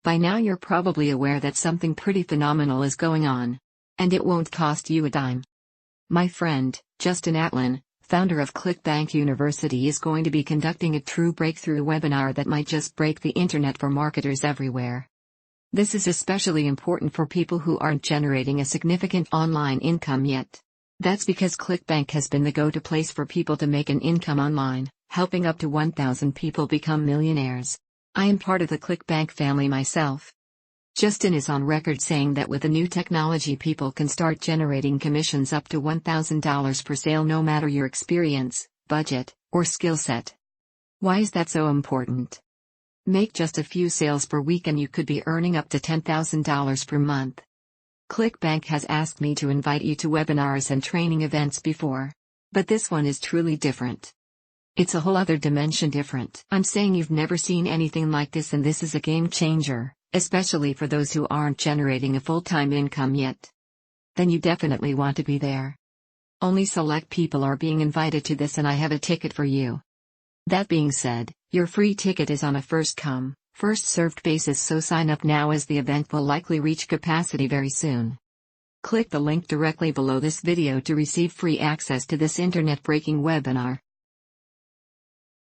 By now you're probably aware that something pretty phenomenal is going on. And it won't cost you a dime. My friend, Justin Atlan, founder of Clickbank University, is going to be conducting a true breakthrough webinar that might just break the internet for marketers everywhere. This is especially important for people who aren't generating a significant online income yet. That's because Clickbank has been the go-to place for people to make an income online, helping up to 1,000 people become millionaires. I am part of the Clickbank family myself. Justin is on record saying that with the new technology people can start generating commissions up to $1,000 per sale no matter your experience, budget, or skill set. Why is that so important? Make just a few sales per week and you could be earning up to $10,000 per month. Clickbank has asked me to invite you to webinars and training events before. But this one is truly different. It's a whole other dimension different. I'm saying you've never seen anything like this, and this is a game changer. Especially for those who aren't generating a full-time income yet. Then you definitely want to be there. Only select people are being invited to this, and I have a ticket for you. That being said, your free ticket is on a first-come, first-served basis, so sign up now as the event will likely reach capacity very soon. Click the link directly below this video to receive free access to this internet-breaking webinar.